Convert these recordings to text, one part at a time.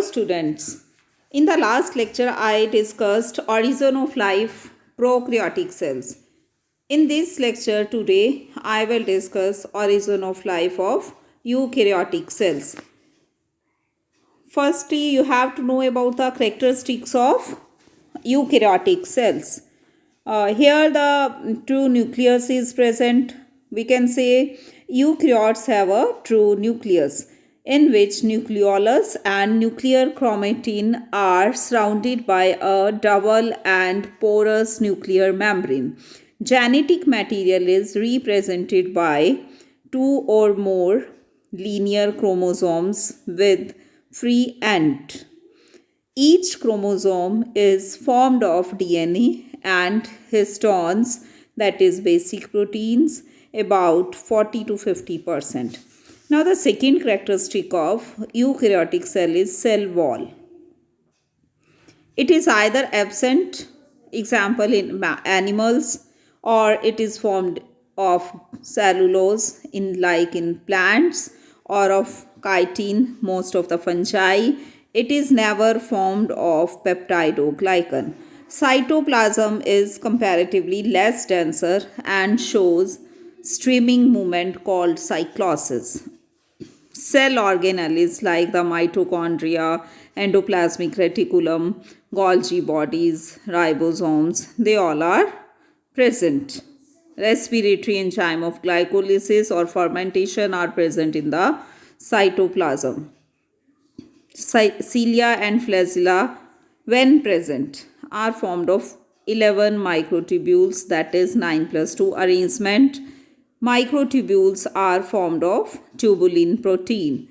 Students, in the last lecture I discussed origin of life, prokaryotic cells. In this lecture today I will discuss origin of life of eukaryotic cells. Firstly, you have to know about the characteristics of eukaryotic cells. Here the true nucleus is present. We can say eukaryotes have a true nucleus in which nucleolus and nuclear chromatin are surrounded by a double and porous nuclear membrane. Genetic material is represented by two or more linear chromosomes with free end. Each chromosome is formed of DNA and histones, that is basic proteins, about 40 to 50%. Now the second characteristic of eukaryotic cell is cell wall. It is either absent, example in animals, or it is formed of cellulose in plants, or of chitin, most of the fungi. It is never formed of peptidoglycan. Cytoplasm is comparatively less denser and shows streaming movement called cyclosis. Cell organelles like the mitochondria, endoplasmic reticulum, Golgi bodies, ribosomes, they all are present. Respiratory enzyme of glycolysis or fermentation are present in the cytoplasm. Cilia and flagella, when present, are formed of 11 microtubules, that is 9 plus 2 arrangement. Microtubules are formed of tubulin protein.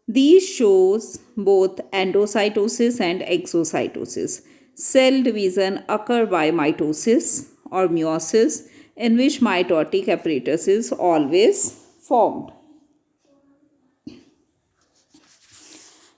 These shows both endocytosis and exocytosis. Cell division occur by mitosis or meiosis, in which mitotic apparatus is always formed.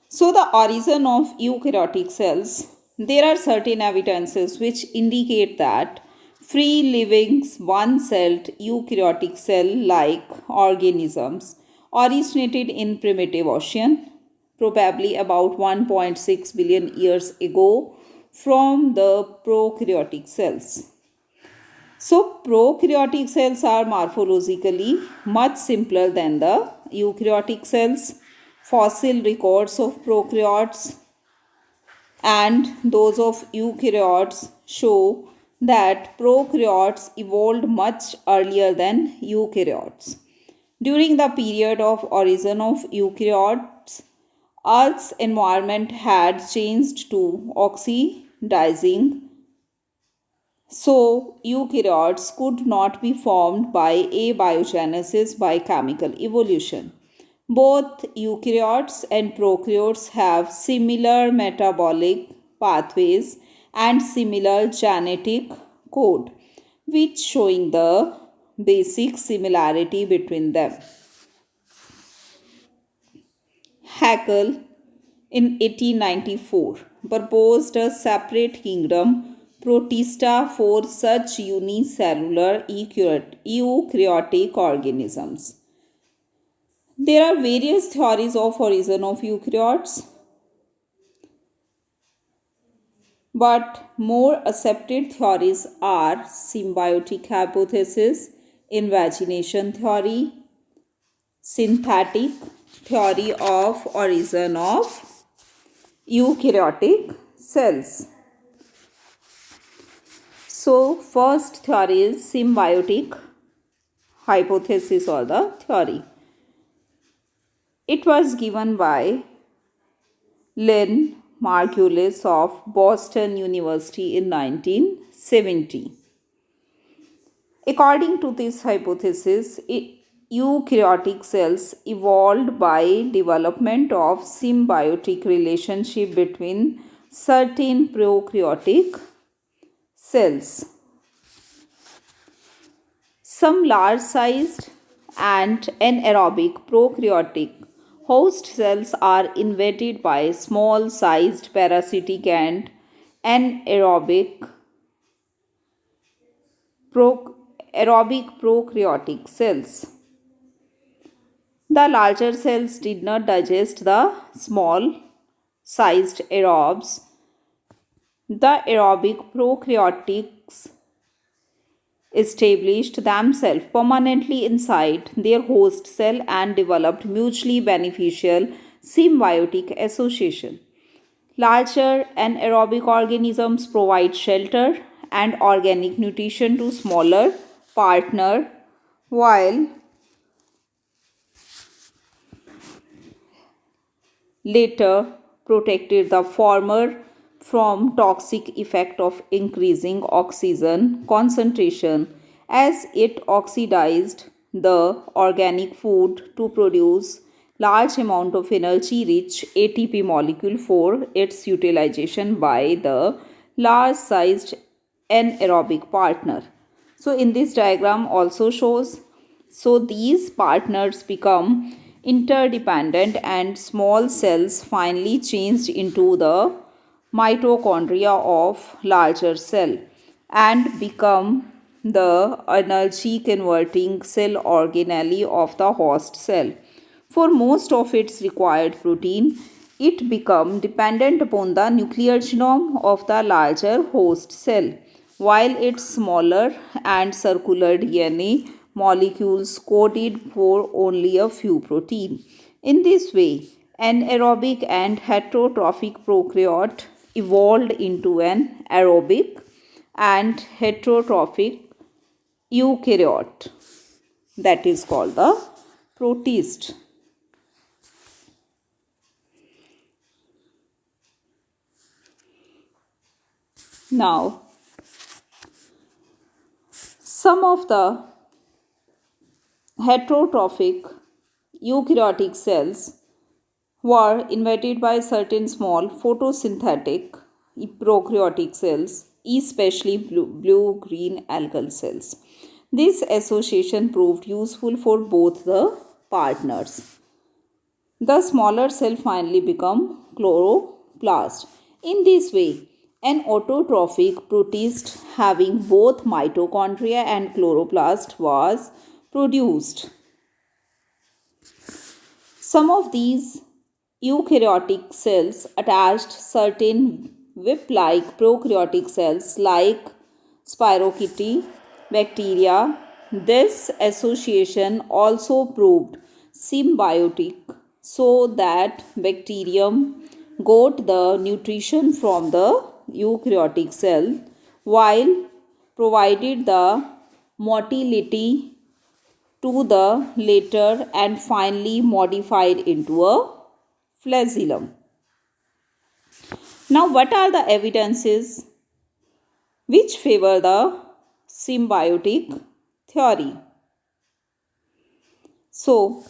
So the origin of eukaryotic cells, there are certain evidences which indicate that free-living one-celled eukaryotic cell-like organisms originated in primitive ocean, probably about 1.6 billion years ago, from the prokaryotic cells. So prokaryotic cells are morphologically much simpler than the eukaryotic cells. Fossil records of prokaryotes and those of eukaryotes show that prokaryotes evolved much earlier than eukaryotes. During the period of origin of eukaryotes, Earth's environment had changed to oxidizing, so eukaryotes could not be formed by abiogenesis by chemical evolution. Both eukaryotes and prokaryotes have similar metabolic pathways and similar genetic code, which showing the basic similarity between them. Haeckel in 1894 proposed a separate kingdom Protista for such unicellular eukaryotic organisms. There are various theories of origin of eukaryotes, but more accepted theories are symbiotic hypothesis, invagination theory, synthetic theory of origin of eukaryotic cells. So first theory is symbiotic hypothesis or the theory. It was given by Lynn Margulis of Boston University in 1970. According to this hypothesis, eukaryotic cells evolved by development of symbiotic relationship between certain prokaryotic cells. Some large-sized and anaerobic prokaryotic host cells are invaded by small-sized parasitic and anaerobic prokaryotic cells. The larger cells did not digest the small sized aerobes, the aerobic prokaryotes established themselves permanently inside their host cell and developed mutually beneficial symbiotic association. Larger anaerobic organisms provide shelter and organic nutrition to smaller partner, while later protected the former from toxic effect of increasing oxygen concentration as it oxidized the organic food to produce large amount of energy rich ATP molecule for its utilization by the large sized anaerobic partner. So in this diagram also shows, so these partners become interdependent and small cells finally changed into the mitochondria of larger cell and become the energy converting cell organelle of the host cell. For most of its required protein, it become dependent upon the nuclear genome of the larger host cell, while its smaller and circular DNA molecules coded for only a few protein. In this way, an aerobic and heterotrophic prokaryote evolved into an aerobic and heterotrophic eukaryote, that is called the protist. Now, some of the heterotrophic eukaryotic cells were invaded by certain small photosynthetic prokaryotic cells, especially blue-green algal cells. This association proved useful for both the partners. The smaller cell finally become chloroplast. In this way, an autotrophic protist having both mitochondria and chloroplast was produced. Some of these eukaryotic cells attached certain whip-like prokaryotic cells like spirochete bacteria. This association also proved symbiotic so that bacterium got the nutrition from the eukaryotic cell while provided the motility to the later and finally modified into a flagellum. Now, what are the evidences which favor the symbiotic theory? So,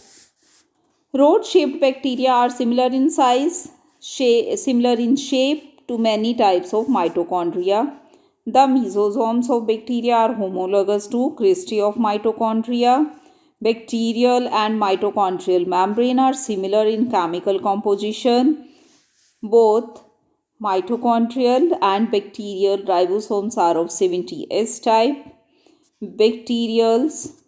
rod-shaped bacteria are similar in size, similar in shape to many types of mitochondria. The mesosomes of bacteria are homologous to cristae of mitochondria. Bacterial and mitochondrial membrane are similar in chemical composition. Both mitochondrial and bacterial ribosomes are of 70S type. Bacterial's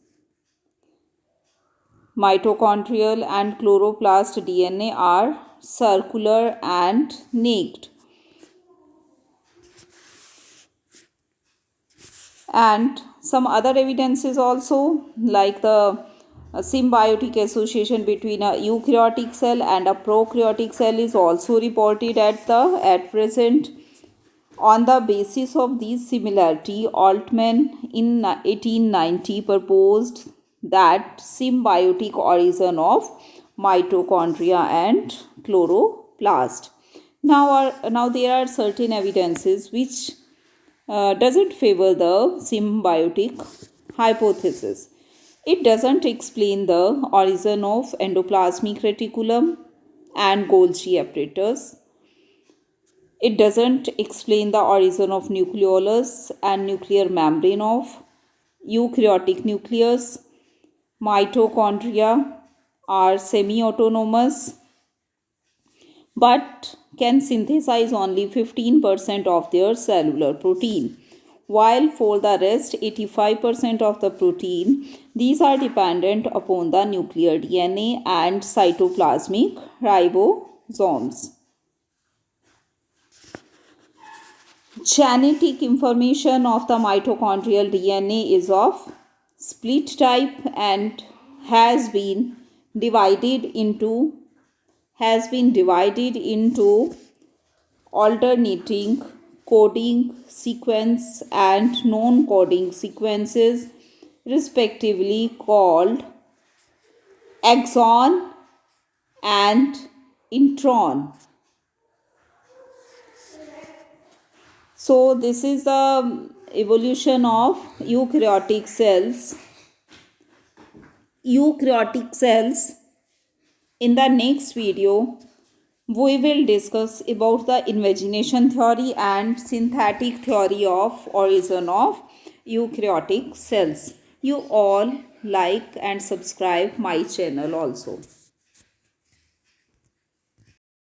mitochondrial and chloroplast DNA are circular and naked. And some other evidences also, like the symbiotic association between a eukaryotic cell and a prokaryotic cell is also reported at present. On the basis of these similarity, Altman in 1890 proposed that symbiotic origin of mitochondria and chloroplast. Now there are certain evidences which doesn't favor the symbiotic hypothesis. It doesn't explain the origin of endoplasmic reticulum and Golgi apparatus. It doesn't explain the origin of nucleolus and nuclear membrane of eukaryotic nucleus. Mitochondria are semi-autonomous but can synthesize only 15% of their cellular protein, while for the rest 85% of the protein, these are dependent upon the nuclear DNA and cytoplasmic ribosomes. Genetic information of the mitochondrial DNA is of split type and has been divided into alternating coding sequence and non-coding sequences, respectively, called exon and intron. So this is the evolution of eukaryotic cells. In the next video, we will discuss about the invagination theory and synthetic theory of origin of eukaryotic cells. You all like and subscribe my channel also.